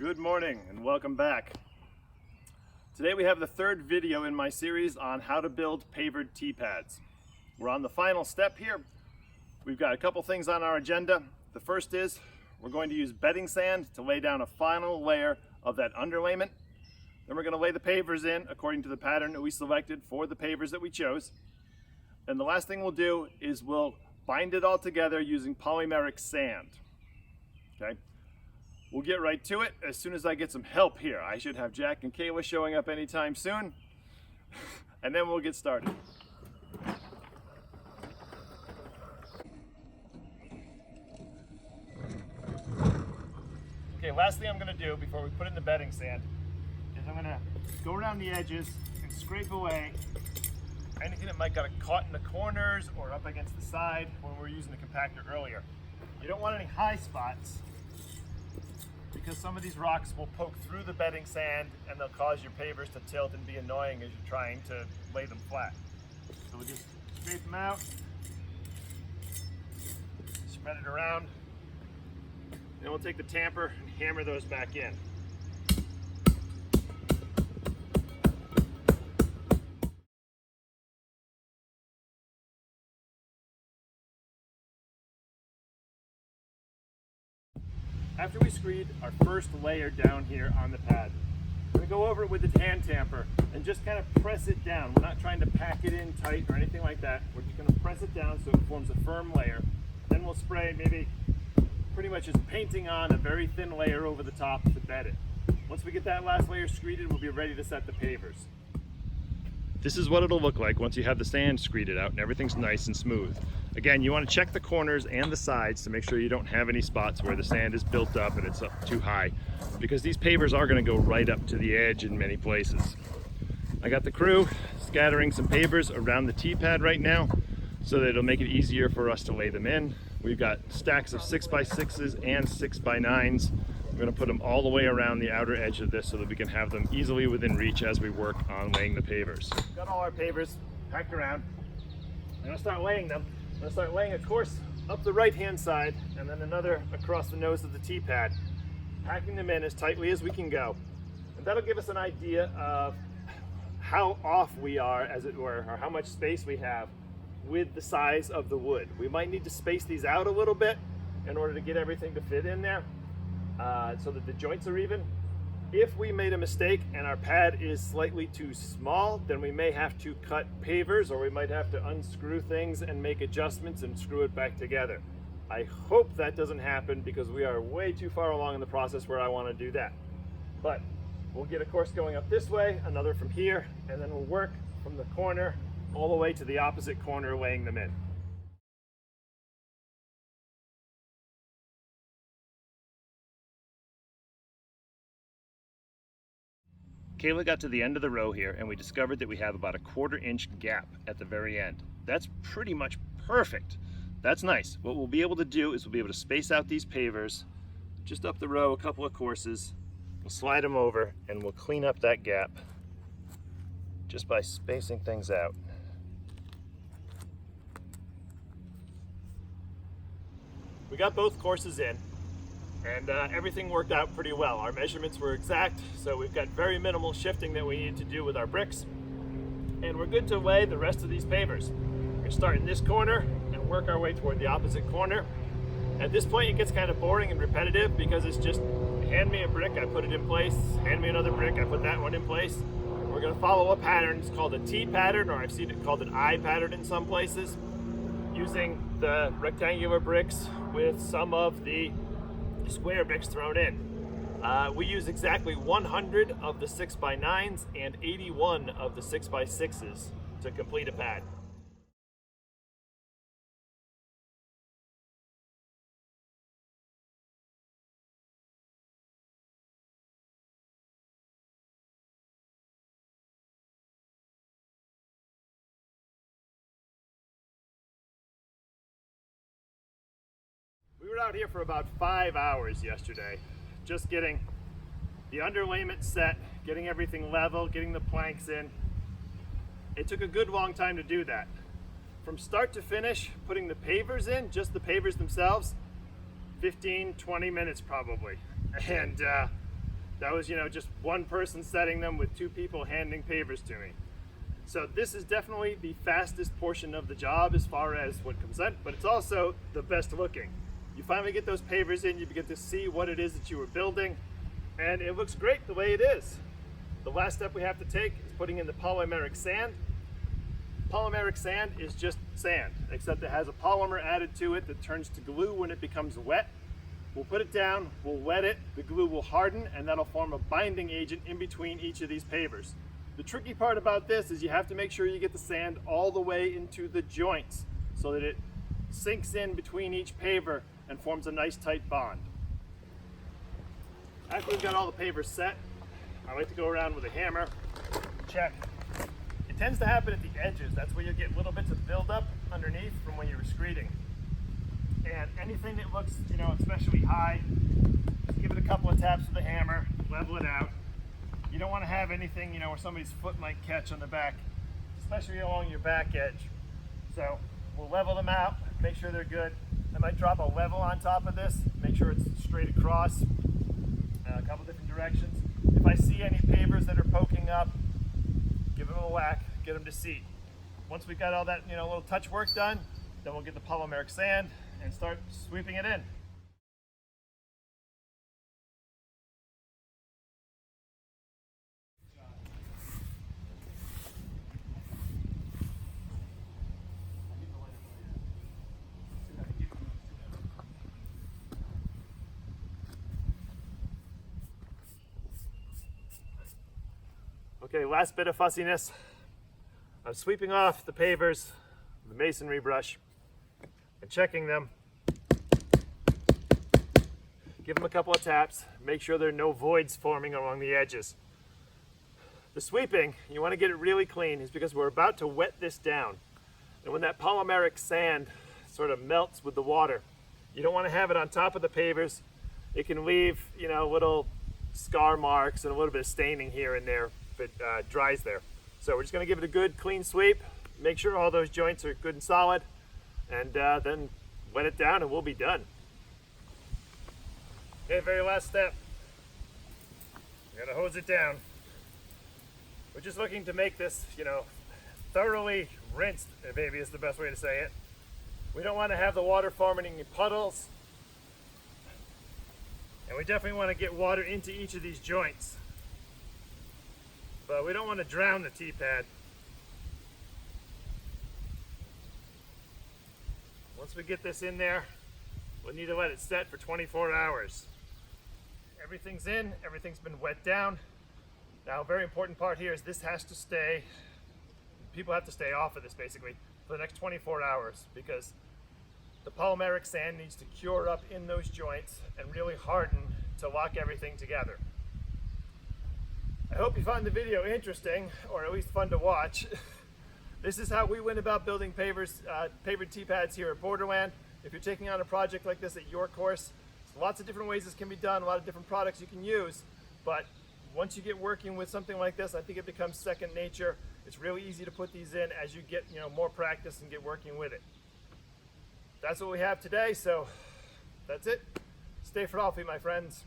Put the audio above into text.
Good morning and welcome back. Today we have the third video in my series on how to build pavered T-pads. We're on the final step here. We've got a couple things on our agenda. The first is we're going to use bedding sand to lay down a final layer of that underlayment. Then we're going to lay the pavers in according to the pattern that we selected for the pavers that we chose. And the last thing we'll do is we'll bind it all together using polymeric sand. Okay? We'll get right to it as soon as I get some help here. I should have Jack and Kayla showing up anytime soon, and then we'll get started. Okay, last thing I'm gonna do before we put in the bedding sand is I'm gonna go around the edges and scrape away anything that might got caught in the corners or up against the side when we were using the compactor earlier. You don't want any high spots, because some of these rocks will poke through the bedding sand and they'll cause your pavers to tilt and be annoying as you're trying to lay them flat. So we'll just scrape them out, spread it around, then we'll take the tamper and hammer those back in. After we screed our first layer down here on the pad, we're going to go over it with the hand tamper and just kind of press it down. We're not trying to pack it in tight or anything like that. We're just going to press it down so it forms a firm layer. Then we'll spray maybe pretty much just painting on a very thin layer over the top to bed it. Once we get that last layer screeded, we'll be ready to set the pavers. This is what it'll look like once you have the sand screeded out and everything's nice and smooth. Again, you want to check the corners and the sides to make sure you don't have any spots where the sand is built up and it's up too high, because these pavers are going to go right up to the edge in many places. I got the crew scattering some pavers around the T-pad right now so that it'll make it easier for us to lay them in. We've got stacks of 6x6s and 6x9s. We're going to put them all the way around the outer edge of this so that we can have them easily within reach as we work on laying the pavers. Got all our pavers packed around. I'm going to start laying them. I'm going to start laying a course up the right hand side and then another across the nose of the T-pad, packing them in as tightly as we can go. And that'll give us an idea of how off we are, as it were, or how much space we have with the size of the wood. We might need to space these out a little bit in order to get everything to fit in there so that the joints are even. If we made a mistake and our pad is slightly too small, then we may have to cut pavers, or we might have to unscrew things and make adjustments and screw it back together. I hope that doesn't happen, because we are way too far along in the process where I want to do that. But we'll get a course going up this way, another from here, and then we'll work from the corner all the way to the opposite corner, laying them in. Kayla got to the end of the row here and we discovered that we have about a 1/4 inch gap at the very end. That's pretty much perfect. That's nice. What we'll be able to do is we'll be able to space out these pavers just up the row a couple of courses. We'll slide them over and we'll clean up that gap just by spacing things out. We got both courses in, and everything worked out pretty well. Our measurements were exact, so we've got very minimal shifting that we need to do with our bricks, and we're good to lay the rest of these pavers. We're going to start in this corner and work our way toward the opposite corner. At this point it gets kind of boring and repetitive, because it's just hand me a brick, I put it in place, hand me another brick, I put that one in place. We're going to follow a pattern. It's called a T pattern, or I've seen it called an I pattern in some places, using the rectangular bricks with some of the square bricks thrown in. We use exactly 100 of the 6x9s and 81 of the 6x6s to complete a pad. We were out here for about 5 hours yesterday, just getting the underlayment set, getting everything level, getting the planks in. It took a good long time to do that. From start to finish, putting the pavers in, just the pavers themselves, 15, 20 minutes probably. And That was, just one person setting them with 2 people handing pavers to me. So this is definitely the fastest portion of the job as far as what comes in, but it's also the best looking. You finally get those pavers in, you begin to see what it is that you were building, and it looks great the way it is. The last step we have to take is putting in the polymeric sand. Polymeric sand is just sand, except it has a polymer added to it that turns to glue when it becomes wet. We'll put it down, we'll wet it, the glue will harden, and that'll form a binding agent in between each of these pavers. The tricky part about this is you have to make sure you get the sand all the way into the joints so that it sinks in between each paver and forms a nice tight bond. After we've got all the pavers set, I like to go around with a hammer, check. It tends to happen at the edges. That's where you get little bits of buildup underneath from when you were screeding. And anything that looks, especially high, just give it a couple of taps with the hammer, level it out. You don't want to have anything, where somebody's foot might catch on the back, especially along your back edge. So we'll level them out, make sure they're good. I might drop a level on top of this, make sure it's straight across, a couple different directions. If I see any pavers that are poking up, give them a whack, get them to seat. Once we've got all that, little touch work done, then we'll get the polymeric sand and start sweeping it in. Okay, last bit of fussiness. I'm sweeping off the pavers, the masonry brush, and checking them. Give them a couple of taps, make sure there are no voids forming along the edges. The sweeping, you want to get it really clean, is because we're about to wet this down. And when that polymeric sand sort of melts with the water, you don't want to have it on top of the pavers. It can leave, little scar marks and a little bit of staining here and there if it dries there. So we're just going to give it a good clean sweep, make sure all those joints are good and solid, and then wet it down and we'll be done. Okay, very last step. We're going to hose it down. We're just looking to make this, thoroughly rinsed, maybe is the best way to say it. We don't want to have the water forming in puddles. And we definitely want to get water into each of these joints. But we don't want to drown the T-pad. Once we get this in there, we'll need to let it set for 24 hours. Everything's in, everything's been wet down. Now, a very important part here is this has to stay, people have to stay off of this basically for the next 24 hours because the polymeric sand needs to cure up in those joints and really harden to lock everything together. I hope you find the video interesting, or at least fun to watch. This is how we went about building pavers, pavered T-pads here at Borderland. If you're taking on a project like this at your course, there's lots of different ways this can be done, a lot of different products you can use, but once you get working with something like this, I think it becomes second nature. It's really easy to put these in as you get more practice and get working with it. That's what we have today, so that's it. Stay frothy, my friends.